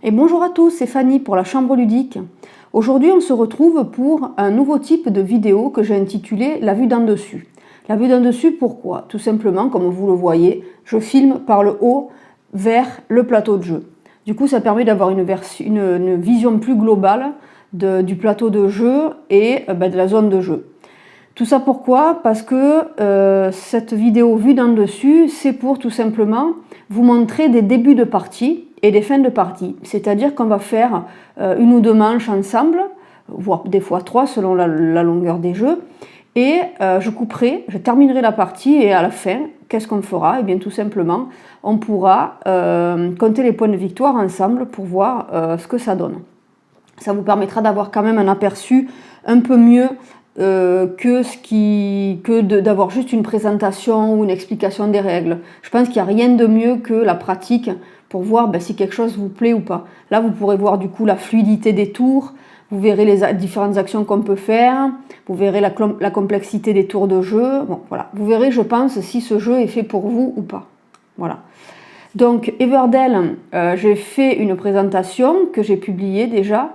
Et bonjour à tous, c'est Fanny pour la Chambre ludique. Aujourd'hui, on se retrouve pour un nouveau type de vidéo que j'ai intitulé La vue d'en dessus. La vue d'en dessus, pourquoi? Tout simplement, comme vous le voyez, je filme par le haut vers le plateau de jeu. Du coup, ça permet d'avoir une vision plus globale du plateau de jeu et de la zone de jeu. Tout ça pourquoi? Parce que cette vidéo vue d'en dessus, c'est pour tout simplement vous montrer des débuts de partie et des fins de partie. C'est-à-dire qu'on va faire une ou deux manches ensemble, voire des fois trois selon la longueur des jeux. Et je terminerai la partie et à la fin, qu'est-ce qu'on fera? Eh bien tout simplement, on pourra compter les points de victoire ensemble pour voir ce que ça donne. Ça vous permettra d'avoir quand même un aperçu un peu mieux que d'avoir juste une présentation ou une explication des règles. Je pense qu'il n'y a rien de mieux que la pratique pour voir si quelque chose vous plaît ou pas. Là, vous pourrez voir du coup la fluidité des tours, vous verrez les différentes actions qu'on peut faire, vous verrez la complexité des tours de jeu. Bon, voilà. Vous verrez, je pense, si ce jeu est fait pour vous ou pas. Voilà. Donc, Everdell, j'ai fait une présentation que j'ai publiée déjà.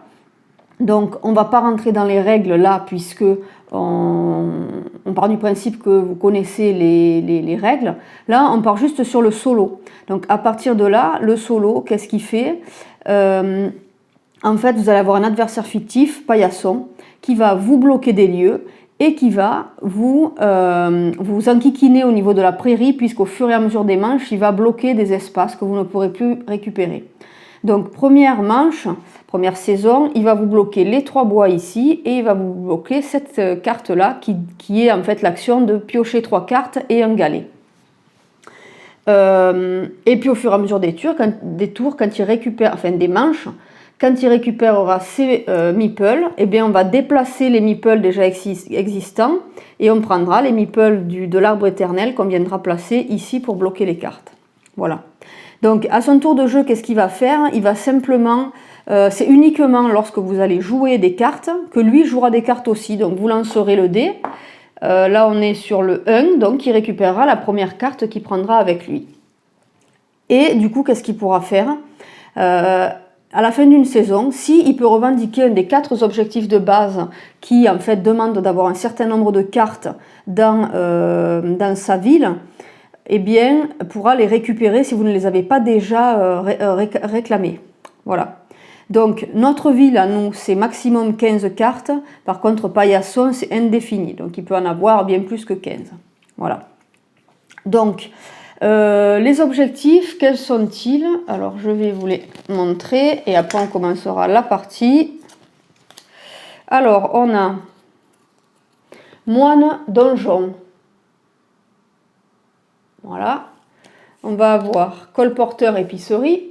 Donc, on ne va pas rentrer dans les règles là, puisque on part du principe que vous connaissez les règles. Là, on part juste sur le solo. Donc, à partir de là, le solo, qu'est-ce qu'il fait? En fait, vous allez avoir un adversaire fictif, Paillasson, qui va vous bloquer des lieux et qui va vous enquiquiner au niveau de la prairie, puisqu'au fur et à mesure des manches, il va bloquer des espaces que vous ne pourrez plus récupérer. Donc, première manche, première saison, il va vous bloquer les 3 bois ici et il va vous bloquer cette carte-là qui est en fait l'action de piocher 3 cartes et un galet. Et puis au fur et à mesure des tours, quand il récupère, enfin des manches, quand il récupérera ces meeples, eh bien on va déplacer les meeples déjà existants et on prendra les meeples de l'arbre éternel qu'on viendra placer ici pour bloquer les cartes. Voilà. Donc à son tour de jeu, qu'est-ce qu'il va faire? Il va simplement, c'est uniquement lorsque vous allez jouer des cartes que lui jouera des cartes aussi. Donc vous lancerez le dé. Là on est sur le 1, donc il récupérera la première carte qu'il prendra avec lui. Et du coup, qu'est-ce qu'il pourra faire? À la fin d'une saison, s'il peut revendiquer un des 4 objectifs de base qui en fait demande d'avoir un certain nombre de cartes dans sa ville, eh bien, pourra les récupérer si vous ne les avez pas déjà réclamées. Voilà. Donc, notre ville, à nous, c'est maximum 15 cartes. Par contre, Paillasson, c'est indéfini. Donc, il peut en avoir bien plus que 15. Voilà. Donc, les objectifs, quels sont-ils? Alors, je vais vous les montrer et après, on commencera la partie. Alors, on a moine, donjon. Voilà. On va avoir colporteur, épicerie.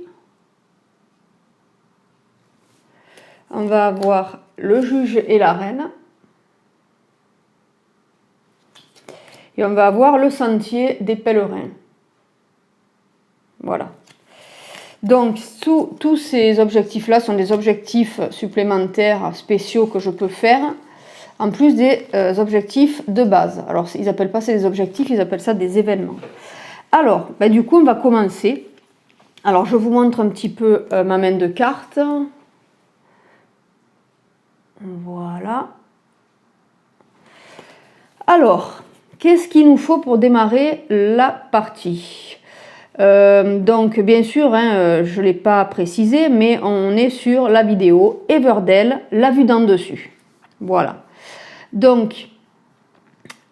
On va avoir le juge et la reine. Et on va avoir le sentier des pèlerins. Voilà. Donc, tous ces objectifs-là sont des objectifs supplémentaires spéciaux que je peux faire, en plus des objectifs de base. Alors, ils n'appellent pas ça des objectifs, ils appellent ça des événements. Alors, du coup, on va commencer. Alors, je vous montre un petit peu ma main de cartes. Voilà. Alors, qu'est-ce qu'il nous faut pour démarrer la partie? Donc, bien sûr, je ne l'ai pas précisé, mais on est sur la vidéo Everdell, la vue d'en dessus. Voilà. Donc,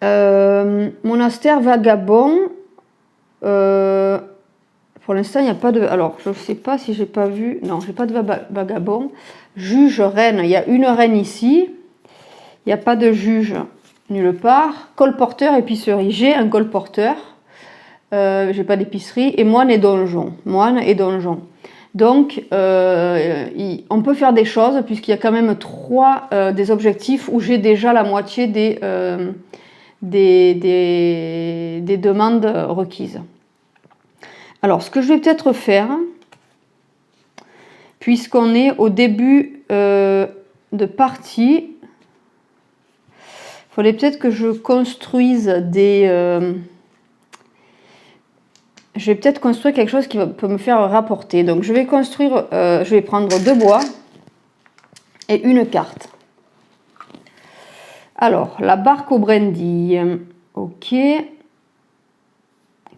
monastère vagabond. Pour l'instant, il n'y a pas de... Alors, je ne sais pas si j'ai pas vu... Non, je n'ai pas de vagabond. Juge, reine. Il y a une reine ici. Il n'y a pas de juge nulle part. Colporteur, épicerie. J'ai un colporteur. J'ai pas d'épicerie. Et moine et donjon. Moine et donjon. Donc, on peut faire des choses puisqu'il y a quand même 3 des objectifs où j'ai déjà la moitié des demandes requises. Alors, ce que je vais peut-être faire, puisqu'on est au début de partie, il faudrait peut-être que je construise je vais peut-être construire quelque chose qui peut me faire rapporter. Donc je vais construire, je vais prendre 2 bois et une carte. Alors, la barque aux brindilles, ok,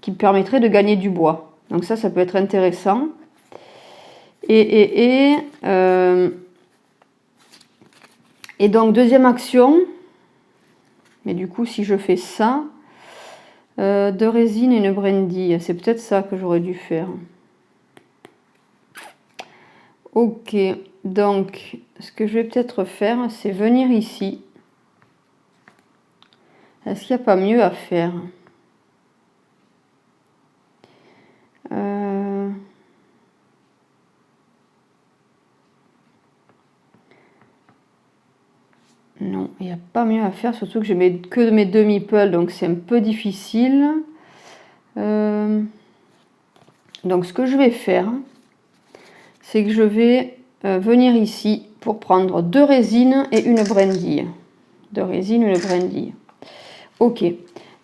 qui me permettrait de gagner du bois. Donc ça peut être intéressant. Et donc, deuxième action, mais du coup, si je fais ça, 2 résines et une brindille, c'est peut-être ça que j'aurais dû faire. Ok, donc, ce que je vais peut-être faire, c'est venir ici. Est-ce qu'il n'y a pas mieux à faire? Non, il n'y a pas mieux à faire, surtout que je mets que mes 2 meeples, donc c'est un peu difficile. Donc ce que je vais faire, c'est que je vais venir ici pour prendre 2 résines et une brindille. 2 résines, une brindille. Ok,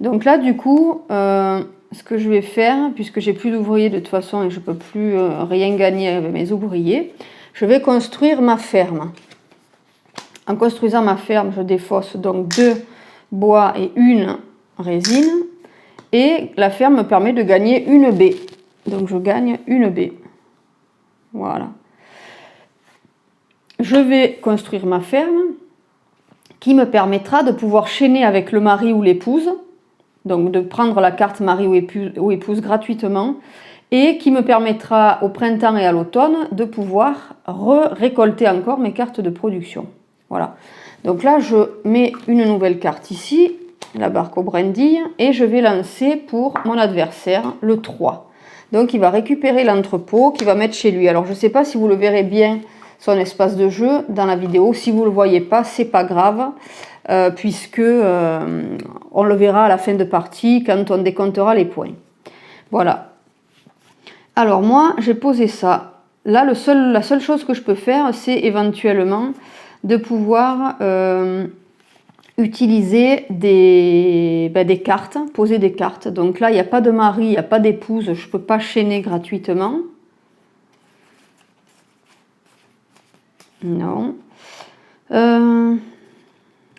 donc là du coup, ce que je vais faire, puisque j'ai plus d'ouvriers de toute façon et je ne peux plus rien gagner avec mes ouvriers, je vais construire ma ferme. En construisant ma ferme, je défausse donc 2 bois et une résine. Et la ferme me permet de gagner une baie. Donc je gagne une baie. Voilà. Je vais construire ma ferme qui me permettra de pouvoir chaîner avec le mari ou l'épouse. Donc de prendre la carte mari ou épouse gratuitement. Et qui me permettra au printemps et à l'automne de pouvoir récolter encore mes cartes de production. Voilà. Donc là, je mets une nouvelle carte ici, la barque aux brindilles, et je vais lancer pour mon adversaire le 3. Donc il va récupérer l'entrepôt qu'il va mettre chez lui. Alors je ne sais pas si vous le verrez bien, son espace de jeu dans la vidéo. Si vous ne le voyez pas, c'est pas grave, puisque on le verra à la fin de partie quand on décomptera les points. Voilà. Alors moi, j'ai posé ça. Là, la seule chose que je peux faire, c'est éventuellement de pouvoir utiliser des cartes, poser des cartes. Donc là, il n'y a pas de mari, il n'y a pas d'épouse, je ne peux pas chaîner gratuitement. Non.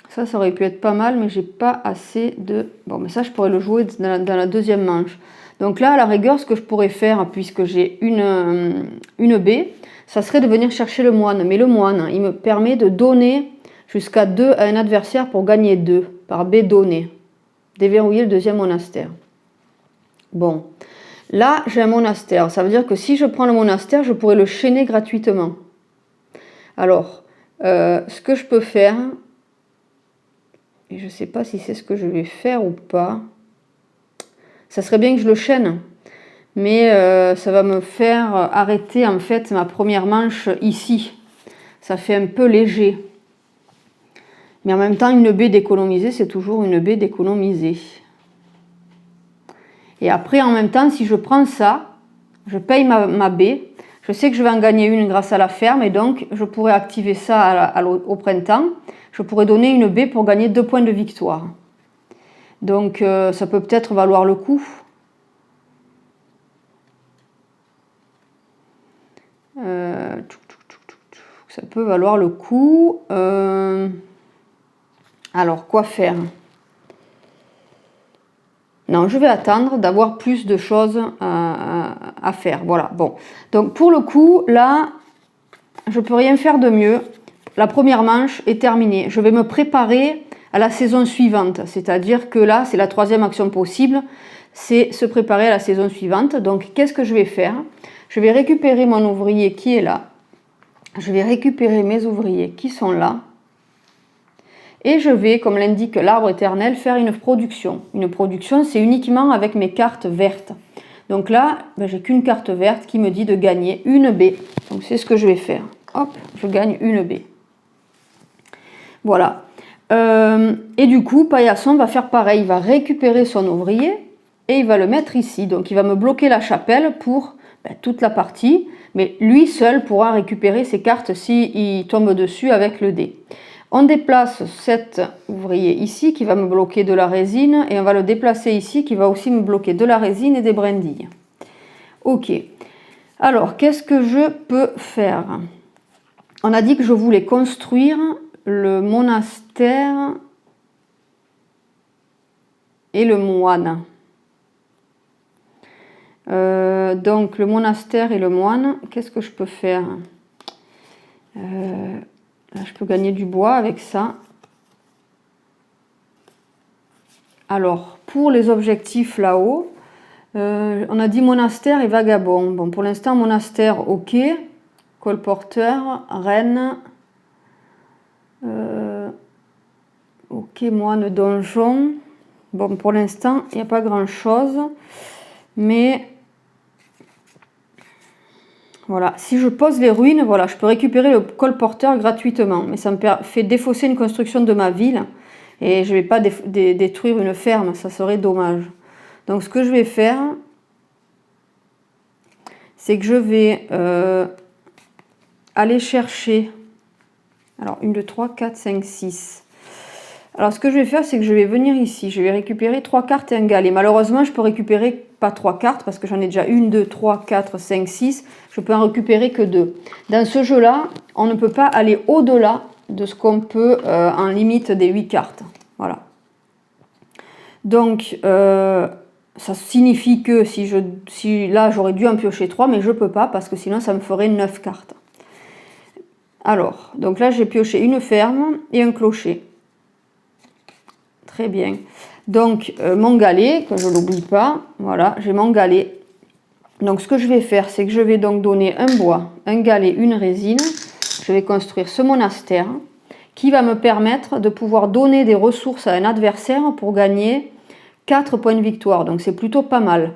Ça aurait pu être pas mal, mais j'ai pas assez de... Bon, mais ça, je pourrais le jouer dans la deuxième manche. Donc là, à la rigueur, ce que je pourrais faire, puisque j'ai une baie, ça serait de venir chercher le moine. Mais le moine, il me permet de donner jusqu'à 2 à un adversaire pour gagner 2 par baie donnée. Déverrouiller le deuxième monastère. Bon, là, j'ai un monastère. Ça veut dire que si je prends le monastère, je pourrais le chaîner gratuitement. Alors, ce que je peux faire, et je ne sais pas si c'est ce que je vais faire ou pas, ça serait bien que je le chaîne, mais ça va me faire arrêter en fait ma première manche ici. Ça fait un peu léger. Mais en même temps, une baie d'économiser, c'est toujours une baie d'économiser. Et après, en même temps, si je prends ça, je paye ma baie. Je sais que je vais en gagner une grâce à la ferme et donc je pourrais activer ça au printemps. Je pourrais donner une baie pour gagner 2 points de victoire. Donc ça peut peut-être valoir le coup. Ça peut valoir le coup. Alors, quoi faire? Non, je vais attendre d'avoir plus de choses à faire. Voilà, bon. Donc, pour le coup, là, je ne peux rien faire de mieux. La première manche est terminée. Je vais me préparer à la saison suivante. C'est-à-dire que là, c'est la 3e action possible. C'est se préparer à la saison suivante. Donc, qu'est-ce que je vais faire? Je vais récupérer mon ouvrier qui est là. Je vais récupérer mes ouvriers qui sont là. Et je vais, comme l'indique l'arbre éternel, faire une production. Une production, c'est uniquement avec mes cartes vertes. Donc là, j'ai qu'une carte verte qui me dit de gagner une baie. Donc c'est ce que je vais faire. Hop, je gagne une baie. Voilà. Et du coup, Paillasson va faire pareil. Il va récupérer son ouvrier et il va le mettre ici. Donc il va me bloquer la chapelle pour toute la partie. Mais lui seul pourra récupérer ses cartes s'il tombe dessus avec le dé. On déplace cet ouvrier ici qui va me bloquer de la résine et on va le déplacer ici qui va aussi me bloquer de la résine et des brindilles. Ok. Alors, qu'est-ce que je peux faire? On a dit que je voulais construire le monastère et le moine. Donc, le monastère et le moine, qu'est-ce que je peux faire? Là, je peux gagner du bois avec ça. Alors, pour les objectifs là-haut, on a dit monastère et vagabond. Bon, pour l'instant, monastère, ok. Colporteur, reine. Ok, moine, donjon. Bon, pour l'instant, il n'y a pas grand-chose. Mais voilà, si je pose les ruines, voilà, je peux récupérer le colporteur gratuitement. Mais ça me fait défausser une construction de ma ville. Et je ne vais pas détruire une ferme, ça serait dommage. Donc ce que je vais faire, c'est que je vais aller chercher, alors 1, 2, 3, 4, 5, 6. Alors ce que je vais faire, c'est que je vais venir ici, je vais récupérer 3 cartes et un galet. Malheureusement, je peux récupérer pas 3 cartes parce que j'en ai déjà 1, 2, 3, 4, 5, 6. Je peux en récupérer que 2. Dans ce jeu-là, on ne peut pas aller au-delà de ce qu'on peut en limite des 8 cartes. Voilà. Donc, ça signifie que si là, j'aurais dû en piocher 3, mais je ne peux pas parce que sinon, ça me ferait 9 cartes. Alors, donc là, j'ai pioché une ferme et un clocher. Très bien. Donc, mon galet, que je ne l'oublie pas, voilà, j'ai mon galet. Donc, ce que je vais faire, c'est que je vais donc donner un bois, un galet, une résine. Je vais construire ce monastère qui va me permettre de pouvoir donner des ressources à un adversaire pour gagner 4 points de victoire. Donc, c'est plutôt pas mal.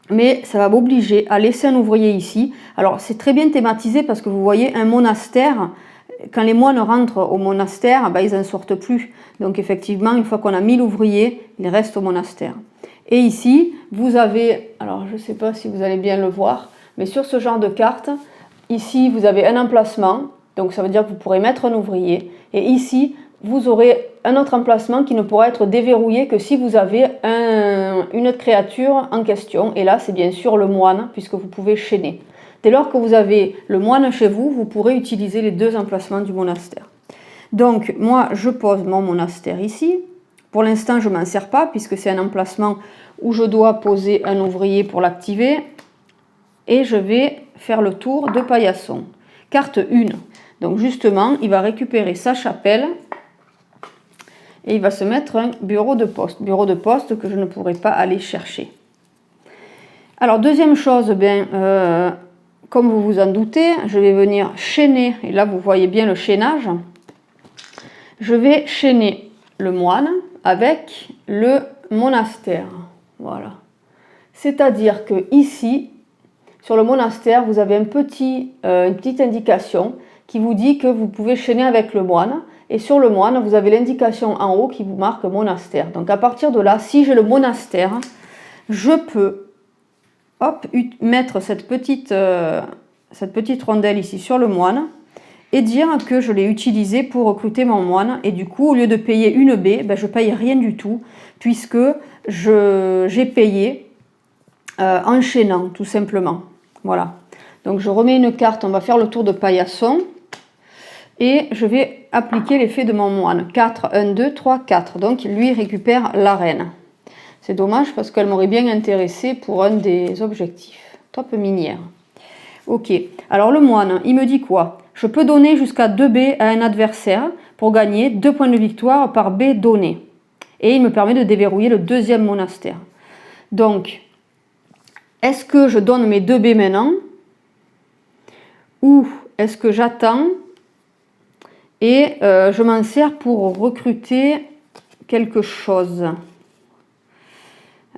Mais ça va m'obliger à laisser un ouvrier ici. Alors, c'est très bien thématisé parce que vous voyez, un monastère, quand les moines rentrent au monastère, ben, ils n'en sortent plus. Donc effectivement, une fois qu'on a mis l'ouvrier, il reste au monastère. Et ici, vous avez, alors je ne sais pas si vous allez bien le voir, mais sur ce genre de carte, ici vous avez un emplacement, donc ça veut dire que vous pourrez mettre un ouvrier. Et ici, vous aurez un autre emplacement qui ne pourra être déverrouillé que si vous avez une autre créature en question. Et là, c'est bien sûr le moine, puisque vous pouvez chaîner. Dès lors que vous avez le moine chez vous, vous pourrez utiliser les 2 emplacements du monastère. Donc, moi, je pose mon monastère ici. Pour l'instant, je ne m'en sers pas, puisque c'est un emplacement où je dois poser un ouvrier pour l'activer. Et je vais faire le tour de paillasson. Carte 1. Donc, justement, il va récupérer sa chapelle et il va se mettre un bureau de poste. Bureau de poste que je ne pourrai pas aller chercher. Alors, deuxième chose, comme vous vous en doutez, je vais venir chaîner, et là vous voyez bien le chaînage, je vais chaîner le moine avec le monastère. Voilà. C'est-à-dire que ici, sur le monastère, vous avez une petite indication qui vous dit que vous pouvez chaîner avec le moine. Et sur le moine, vous avez l'indication en haut qui vous marque monastère. Donc à partir de là, si j'ai le monastère, je peux mettre cette petite rondelle ici sur le moine et dire que je l'ai utilisé pour recruter mon moine. Et du coup, au lieu de payer une baie, je ne paye rien du tout puisque j'ai payé en chaînant tout simplement. Voilà. Donc je remets une carte, on va faire le tour de paillasson et je vais appliquer l'effet de mon moine. 4, 1, 2, 3, 4. Donc lui récupère la reine. C'est dommage parce qu'elle m'aurait bien intéressé pour un des objectifs. Top minière. Ok. Alors le moine, il me dit quoi? Je peux donner jusqu'à 2 baies à un adversaire pour gagner 2 points de victoire par baie donnée. Et il me permet de déverrouiller le 2e monastère. Donc, est-ce que je donne mes 2 baies maintenant? Ou est-ce que j'attends et je m'en sers pour recruter quelque chose?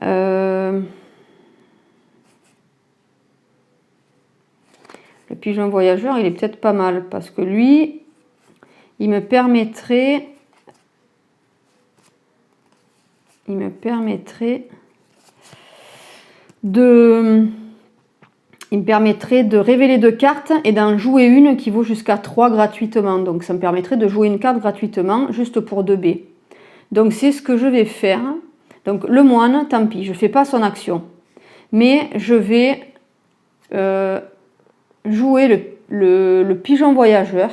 Le pigeon voyageur, il est peut-être pas mal parce que lui, il me permettrait de révéler 2 cartes et d'en jouer une qui vaut jusqu'à 3 gratuitement. Donc ça me permettrait de jouer une carte gratuitement juste pour 2 baies. Donc c'est ce que je vais faire. Donc le moine, tant pis, je ne fais pas son action. Mais je vais jouer le pigeon voyageur.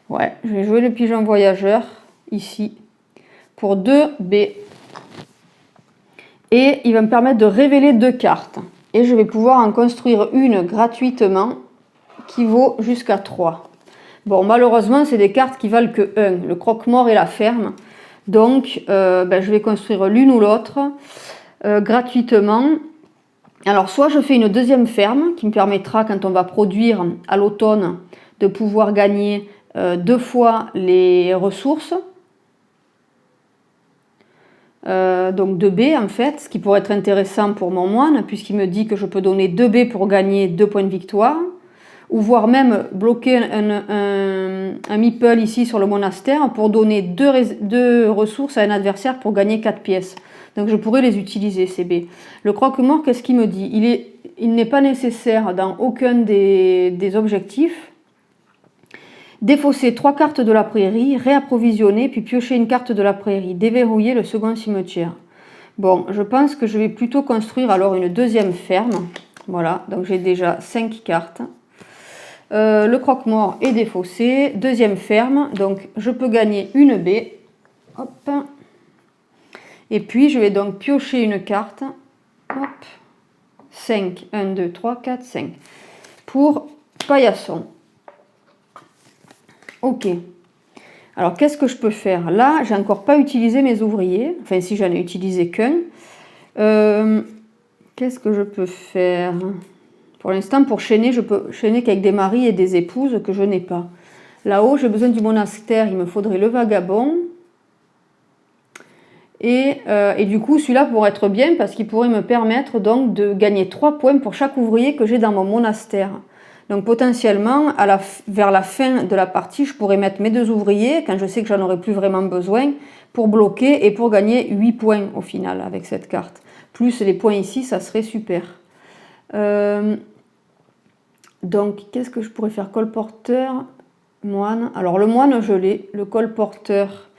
Ouais, je vais jouer le pigeon voyageur ici pour 2 B. Et il va me permettre de révéler 2 cartes. Et je vais pouvoir en construire une gratuitement qui vaut jusqu'à 3. Bon, malheureusement, c'est des cartes qui valent que 1, le croque-mort et la ferme. Donc, je vais construire l'une ou l'autre gratuitement. Alors, soit je fais une deuxième ferme qui me permettra, quand on va produire à l'automne, de pouvoir gagner 2 fois les ressources. Donc 2 B en fait, ce qui pourrait être intéressant pour mon moine, puisqu'il me dit que je peux donner 2 B pour gagner 2 points de victoire, ou voire même bloquer un meeple ici sur le monastère pour donner 2 ressources à un adversaire pour gagner 4 pièces. Donc je pourrais les utiliser, ces B. Le croque-mort, qu'est-ce qu'il me dit? Il n'est pas nécessaire dans aucun des objectifs défausser 3 cartes de la prairie, réapprovisionner, puis piocher une carte de la prairie, déverrouiller le second cimetière. Bon, je pense que je vais plutôt construire alors une deuxième ferme. Voilà, donc j'ai déjà 5 cartes. Le croque-mort est défaussé. Deuxième ferme, donc je peux gagner une B. Hop. Et puis je vais donc piocher une carte. Hop. 5, 1, 2, 3, 4, 5. Pour paillasson. Ok. Alors, qu'est-ce que je peux faire? Là, j'ai encore pas utilisé mes ouvriers. Enfin, si j'en ai utilisé qu'un. Qu'est-ce que je peux faire? Pour l'instant, pour chaîner, je peux chaîner qu'avec des maris et des épouses que je n'ai pas. Là-haut, j'ai besoin du monastère. Il me faudrait le vagabond. Et du coup, celui-là pourrait être bien parce qu'il pourrait me permettre donc de gagner 3 points pour chaque ouvrier que j'ai dans mon monastère. Donc potentiellement, vers la fin de la partie, je pourrais mettre mes 2 ouvriers, quand je sais que j'en aurai plus vraiment besoin, pour bloquer et pour gagner 8 points au final avec cette carte. Plus les points ici, ça serait super. Donc, qu'est-ce que je pourrais faire? Colporteur, moine. Alors le moine, je l'ai. Le colporteur,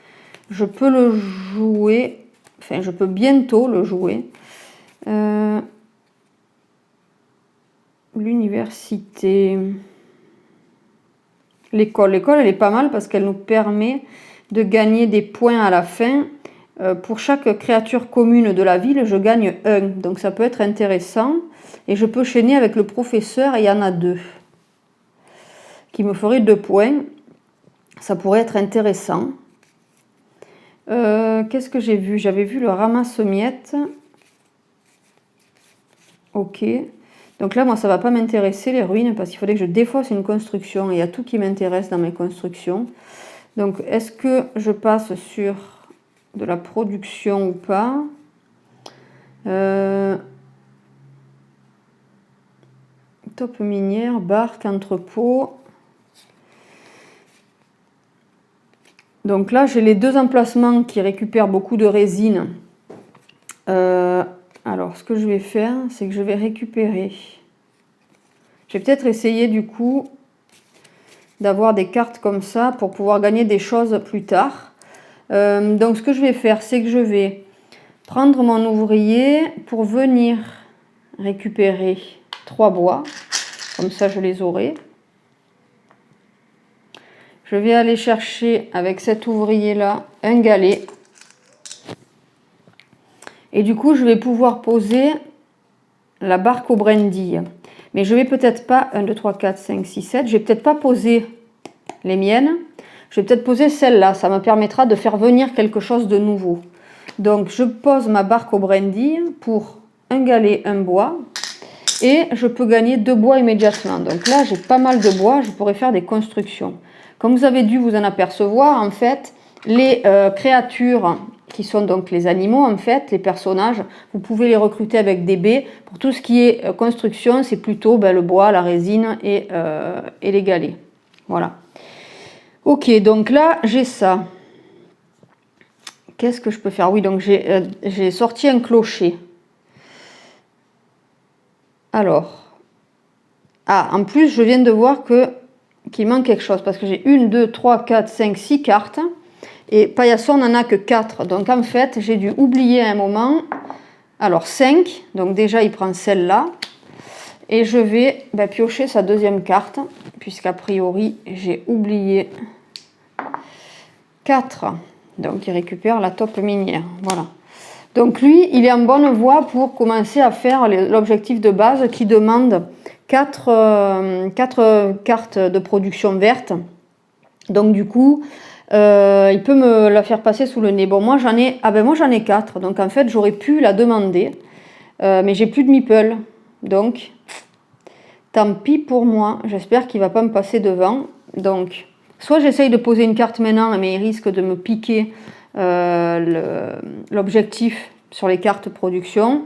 je peux le jouer. Enfin, je peux bientôt le jouer. L'université, l'école, elle est pas mal parce qu'elle nous permet de gagner des points à la fin. Pour chaque créature commune de la ville, je gagne 1, donc ça peut être intéressant. Et je peux chaîner avec le professeur, et il y en a 2 qui me feraient 2 points. Ça pourrait être intéressant. Qu'est-ce que j'ai vu? J'avais vu le ramasse-miettes. Ok. Donc là, moi, ça ne va pas m'intéresser, les ruines, parce qu'il faudrait que je défausse une construction. Il y a tout qui m'intéresse dans mes constructions. Donc, est-ce que je passe sur de la production ou pas? Top minière, barque, entrepôt. Donc là, j'ai les 2 emplacements qui récupèrent beaucoup de résine. Alors, ce que je vais faire, c'est que je vais récupérer. Je vais peut-être essayer du coup d'avoir des cartes comme ça pour pouvoir gagner des choses plus tard. Donc, ce que je vais faire, c'est que je vais prendre mon ouvrier pour venir récupérer 3 bois. Comme ça, je les aurai. Je vais aller chercher avec cet ouvrier-là un galet. Et du coup, je vais pouvoir poser la barque aux brindilles. Mais je vais peut-être pas, 1, 2, 3, 4, 5, 6, 7, je vais peut-être pas poser les miennes. Je vais peut-être poser celle-là. Ça me permettra de faire venir quelque chose de nouveau. Donc, je pose ma barque aux brindilles pour un galet, un bois. Et je peux gagner 2 bois immédiatement. Donc là, j'ai pas mal de bois. Je pourrais faire des constructions. Comme vous avez dû vous en apercevoir, en fait, les créatures qui sont donc les animaux, en fait, les personnages, vous pouvez les recruter avec des baies. Pour tout ce qui est construction, c'est plutôt le bois, la résine et les galets. Voilà. Ok, donc là, j'ai ça. Qu'est-ce que je peux faire? Oui, donc j'ai sorti un clocher. Alors. Ah, en plus, je viens de voir qu'il manque quelque chose. Parce que j'ai 1, 2, 3, 4, 5, 6 cartes. Et paillasson n'en a que 4. Donc en fait, j'ai dû oublier à un moment. Alors 5, donc déjà il prend celle-là. Et je vais piocher sa deuxième carte, puisqu'a priori j'ai oublié 4. Donc il récupère la taupe minière. Voilà. Donc lui, il est en bonne voie pour commencer à faire l'objectif de base qui demande 4 cartes de production verte. Donc du coup, il peut me la faire passer sous le nez. Bon, moi j'en ai 4. Donc en fait, j'aurais pu la demander. Mais j'ai plus de meeple. Donc, tant pis pour moi. J'espère qu'il ne va pas me passer devant. Donc, soit j'essaye de poser une carte maintenant, mais il risque de me piquer l'objectif sur les cartes production.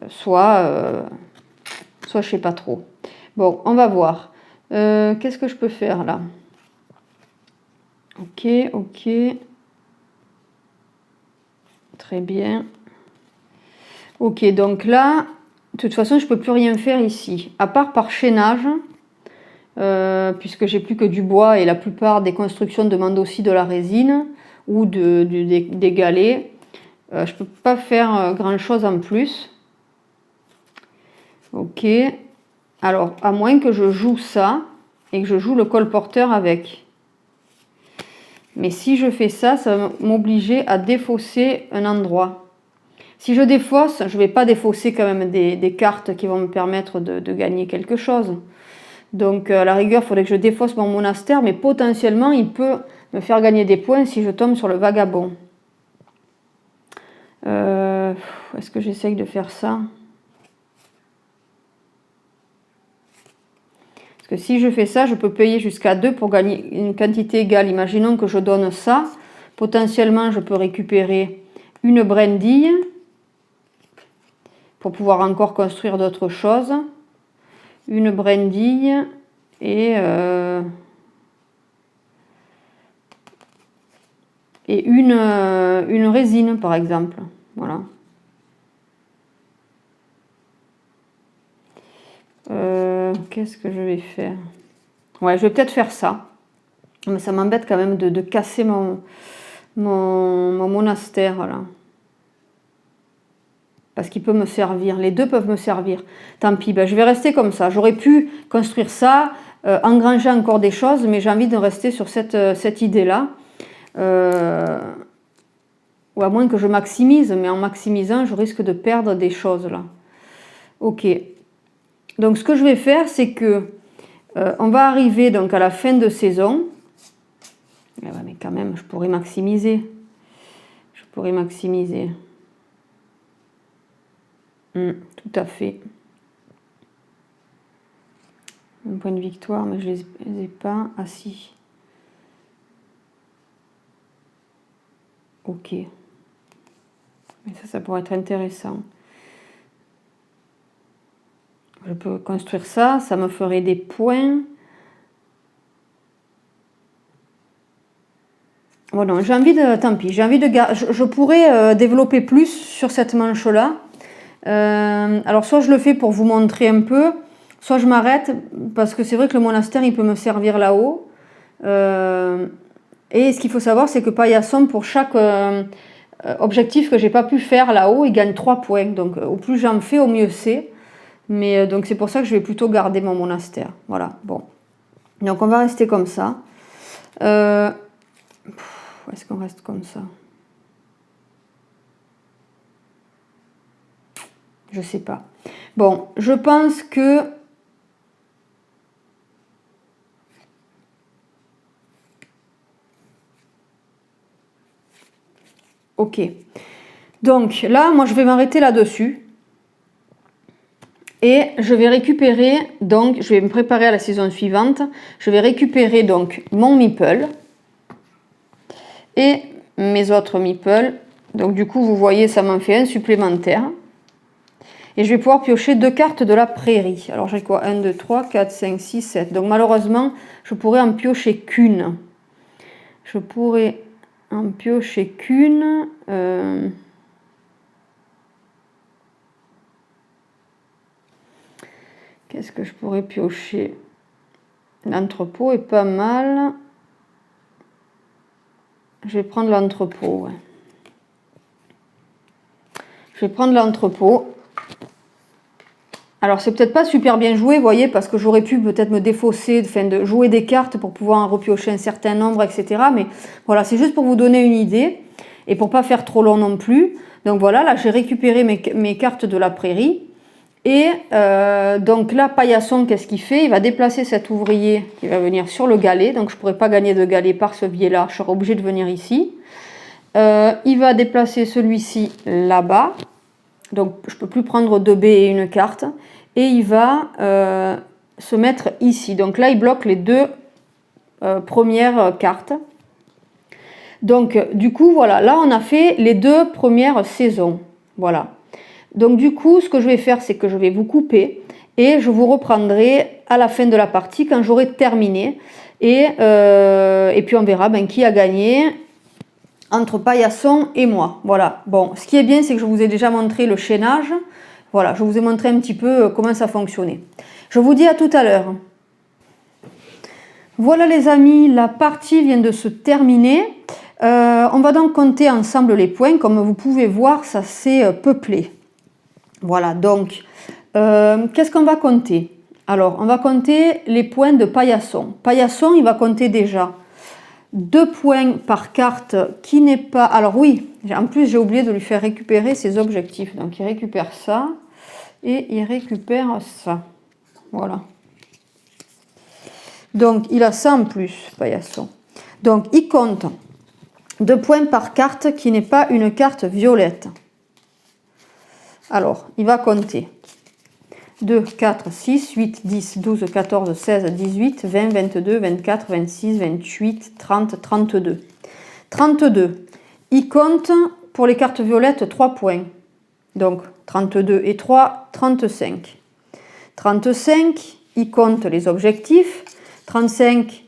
Soit je ne sais pas trop. Bon, on va voir. Qu'est-ce que je peux faire là? Ok. Très bien. Ok, donc là, de toute façon, je ne peux plus rien faire ici. À part par chaînage, puisque j'ai plus que du bois et la plupart des constructions demandent aussi de la résine ou des galets. Je ne peux pas faire grand-chose en plus. Ok. Alors, à moins que je joue ça et que je joue le colporteur avec. Mais si je fais ça, ça va m'obliger à défausser un endroit. Si je défausse, je ne vais pas défausser quand même des cartes qui vont me permettre de gagner quelque chose. Donc à la rigueur, il faudrait que je défausse mon monastère, mais potentiellement, il peut me faire gagner des points si je tombe sur le vagabond. Est-ce que j'essaye de faire ça? Parce que si je fais ça, je peux payer jusqu'à 2 pour gagner une quantité égale. Imaginons que je donne ça. Potentiellement, je peux récupérer une brindille pour pouvoir encore construire d'autres choses. Une brindille et une résine, par exemple. Voilà. Qu'est-ce que je vais faire? Ouais, je vais peut-être faire ça. Mais ça m'embête quand même de casser mon monastère, là. Parce qu'il peut me servir. Les deux peuvent me servir. Tant pis, je vais rester comme ça. J'aurais pu construire ça, engranger encore des choses, mais j'ai envie de rester sur cette idée-là. Ou à moins que je maximise, mais en maximisant, je risque de perdre des choses, là. Ok. Donc, ce que je vais faire, c'est que on va arriver donc à la fin de saison. Mais quand même, je pourrais maximiser. Tout à fait. Un point de victoire, mais je ne les ai pas. Ah si. Ok. Mais ça pourrait être intéressant. Je peux construire ça, ça me ferait des points. Bon, non, j'ai envie de... Tant pis, j'ai envie de... Je pourrais développer plus sur cette manche-là. Alors, soit je le fais pour vous montrer un peu, soit je m'arrête, parce que c'est vrai que le monastère, il peut me servir là-haut. Et ce qu'il faut savoir, c'est que Paillasson, pour chaque objectif que j'ai pas pu faire là-haut, il gagne 3 points. Donc, au plus j'en fais, au mieux c'est. Mais donc, c'est pour ça que je vais plutôt garder mon monastère. Voilà, bon. Donc, on va rester comme ça. Est-ce qu'on reste comme ça? Je sais pas. Bon, je pense que... Ok. Donc là, moi, je vais m'arrêter là-dessus. Et je vais récupérer, donc, je vais me préparer à la saison suivante. Je vais récupérer, donc, mon meeple et mes autres meeples. Donc, du coup, vous voyez, ça m'en fait un supplémentaire. Et je vais pouvoir piocher 2 cartes de la prairie. Alors, j'ai quoi? 1, 2, 3, 4, 5, 6, 7. Donc, malheureusement, je pourrais en piocher qu'une. Qu'est-ce que je pourrais piocher? L'entrepôt est pas mal. Je vais prendre l'entrepôt. Ouais. Je vais prendre l'entrepôt. Alors c'est peut-être pas super bien joué, vous voyez, parce que j'aurais pu peut-être me défausser, enfin de jouer des cartes pour pouvoir en repiocher un certain nombre, etc. Mais voilà, c'est juste pour vous donner une idée et pour pas faire trop long non plus. Donc voilà, là j'ai récupéré mes cartes de la prairie. Et donc là, Paillasson, qu'est-ce qu'il fait? Il va déplacer cet ouvrier qui va venir sur le galet. Donc je ne pourrais pas gagner de galet par ce biais-là, je serai obligé de venir ici. Il va déplacer celui-ci là-bas. Donc je ne peux plus prendre 2 baies et une carte. Et il va se mettre ici. Donc là, il bloque les 2 premières cartes. Donc du coup, voilà, là on a fait les 2 premières saisons. Voilà. Donc du coup, ce que je vais faire, c'est que je vais vous couper et je vous reprendrai à la fin de la partie quand j'aurai terminé. Et puis on verra qui a gagné entre Paillasson et moi. Voilà. Bon, ce qui est bien, c'est que je vous ai déjà montré le chaînage. Voilà, je vous ai montré un petit peu comment ça fonctionnait. Je vous dis à tout à l'heure. Voilà les amis, la partie vient de se terminer. On va donc compter ensemble les points. Comme vous pouvez voir, ça s'est peuplé. Voilà, donc, qu'est-ce qu'on va compter? Alors, on va compter les points de Paillasson. Paillasson, il va compter déjà 2 points par carte qui n'est pas... Alors oui, en plus, j'ai oublié de lui faire récupérer ses objectifs. Donc, il récupère ça et il récupère ça. Voilà. Donc, il a ça en plus, Paillasson. Donc, il compte 2 points par carte qui n'est pas une carte violette. Alors, il va compter 2, 4, 6, 8, 10, 12, 14, 16, 18, 20, 22, 24, 26, 28, 30, 32. 32. Il compte pour les cartes violettes 3 points. Donc, 32 et 3, 35. 35, il compte les objectifs. 35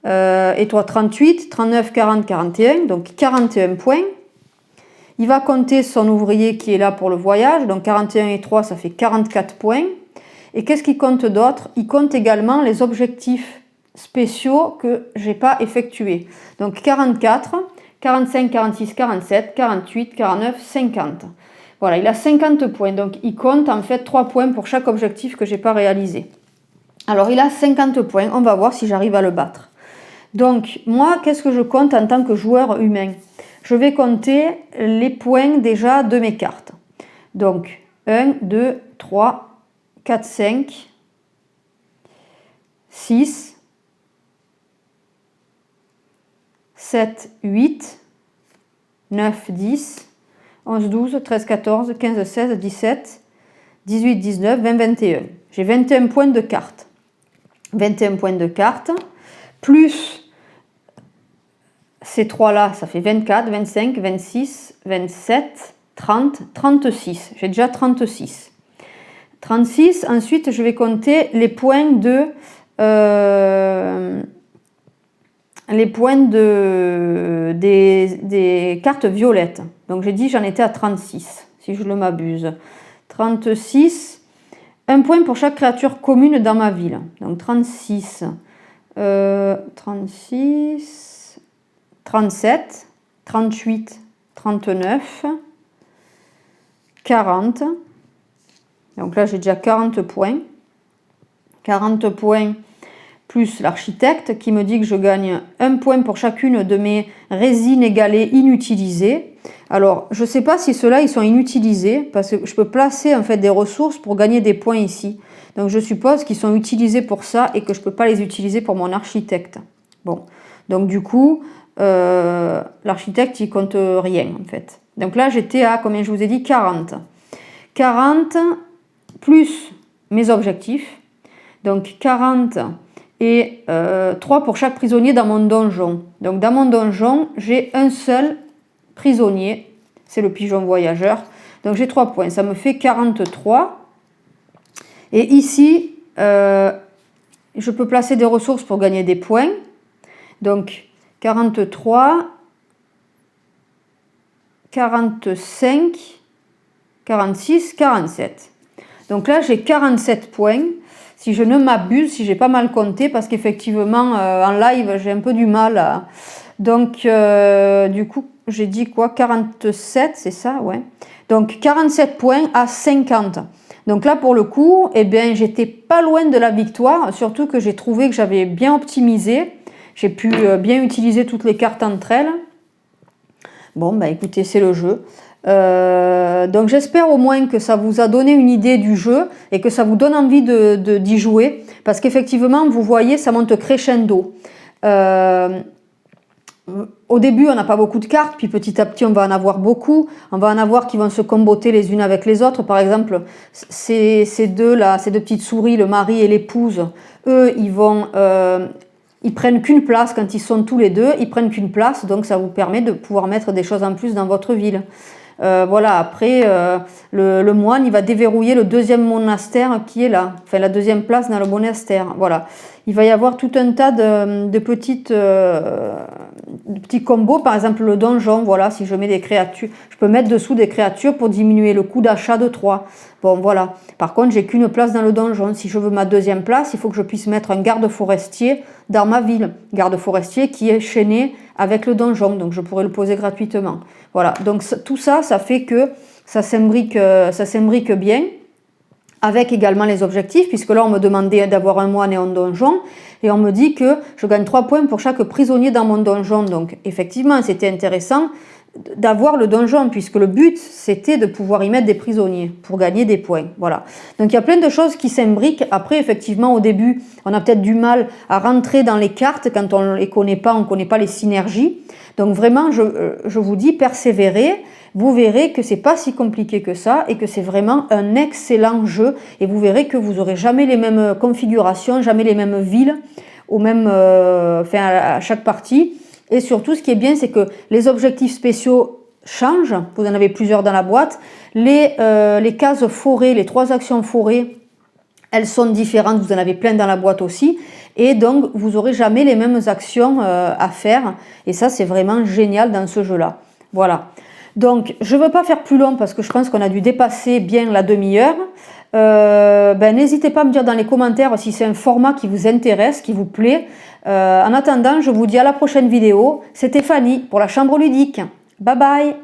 et 3, 38, 39, 40, 41. Donc, 41 points. Il va compter son ouvrier qui est là pour le voyage, donc 41 et 3, ça fait 44 points. Et qu'est-ce qu'il compte d'autre? Il compte également les objectifs spéciaux que je n'ai pas effectués. Donc 44, 45, 46, 47, 48, 49, 50. Voilà, il a 50 points, donc il compte en fait 3 points pour chaque objectif que je n'ai pas réalisé. Alors il a 50 points, on va voir si j'arrive à le battre. Donc moi, qu'est-ce que je compte en tant que joueur humain? Je vais compter les points déjà de mes cartes. Donc 1, 2, 3, 4, 5, 6, 7, 8, 9, 10, 11, 12, 13, 14, 15, 16, 17, 18, 19, 20, 21. J'ai 21 points de cartes. 21 points de cartes, plus ces 3-là, ça fait 24, 25, 26, 27, 30, 36. J'ai déjà 36. 36, ensuite je vais compter les points des cartes violettes. Donc j'ai dit j'en étais à 36, si je ne m'abuse. 36, un point pour chaque créature commune dans ma ville. Donc 36, 36, 37, 38, 39, 40. Donc là, j'ai déjà 40 points. 40 points plus l'architecte qui me dit que je gagne 1 point pour chacune de mes résines égalées inutilisées. Alors, je ne sais pas si ceux-là, ils sont inutilisés parce que je peux placer en fait des ressources pour gagner des points ici. Donc, je suppose qu'ils sont utilisés pour ça et que je ne peux pas les utiliser pour mon architecte. Bon, donc du coup, l'architecte, il compte rien en fait. Donc là, j'étais à, combien je vous ai dit, 40. 40 plus mes objectifs. Donc 40 et 3 pour chaque prisonnier dans mon donjon. Donc dans mon donjon, j'ai un seul prisonnier, c'est le pigeon voyageur. Donc j'ai 3 points, ça me fait 43. Et ici, je peux placer des ressources pour gagner des points. Donc 43, 45, 46, 47. Donc là, j'ai 47 points. Si je ne m'abuse, si j'ai pas mal compté, parce qu'effectivement, en live, j'ai un peu du mal. Donc, du coup, j'ai dit quoi? 47, c'est ça? Ouais. Donc 47 points à 50. Donc là pour le coup, eh bien j'étais pas loin de la victoire, surtout que j'ai trouvé que j'avais bien optimisé. J'ai pu bien utiliser toutes les cartes entre elles. Bon bah écoutez, c'est le jeu. Donc j'espère au moins que ça vous a donné une idée du jeu et que ça vous donne envie d'y jouer, parce qu'effectivement vous voyez ça monte crescendo. Au début on n'a pas beaucoup de cartes, puis petit à petit on va en avoir beaucoup, on va en avoir qui vont se comboter les unes avec les autres. Par exemple ces deux petites souris, le mari et l'épouse, eux ils prennent qu'une place quand ils sont tous les deux, ils prennent qu'une place, donc ça vous permet de pouvoir mettre des choses en plus dans votre ville. Voilà, après le moine il va déverrouiller le deuxième monastère qui est là, enfin la deuxième place dans le monastère. Voilà, il va y avoir tout un tas de petits combos. Par exemple le donjon, voilà, si je mets des créatures, je peux mettre dessous des créatures pour diminuer le coût d'achat de 3. Bon voilà, par contre j'ai qu'une place dans le donjon. Si je veux ma deuxième place, il faut que je puisse mettre un garde forestier dans ma ville, garde forestier qui est chaîné avec le donjon, donc je pourrais le poser gratuitement. Voilà, donc tout ça, ça fait que ça s'imbrique bien, avec également les objectifs, puisque là on me demandait d'avoir un moine et un donjon, et on me dit que je gagne 3 points pour chaque prisonnier dans mon donjon. Donc effectivement c'était intéressant d'avoir le donjon, puisque le but c'était de pouvoir y mettre des prisonniers pour gagner des points. Voilà, donc il y a plein de choses qui s'imbriquent. Après effectivement au début on a peut-être du mal à rentrer dans les cartes quand on ne les connaît pas, on ne connaît pas les synergies. Donc vraiment je vous dis persévérez, vous verrez que c'est pas si compliqué que ça et que c'est vraiment un excellent jeu, et vous verrez que vous n'aurez jamais les mêmes configurations, jamais les mêmes villes au même, à chaque partie. Et surtout, ce qui est bien, c'est que les objectifs spéciaux changent. Vous en avez plusieurs dans la boîte. Les cases forêt, les 3 actions forêt, elles sont différentes. Vous en avez plein dans la boîte aussi. Et donc, vous n'aurez jamais les mêmes actions à faire. Et ça, c'est vraiment génial dans ce jeu-là. Voilà. Donc, je ne veux pas faire plus long parce que je pense qu'on a dû dépasser bien la demi-heure. N'hésitez pas à me dire dans les commentaires si c'est un format qui vous intéresse, qui vous plaît. En attendant, je vous dis à la prochaine vidéo. C'était Fanny pour la Chambre Ludique. Bye bye!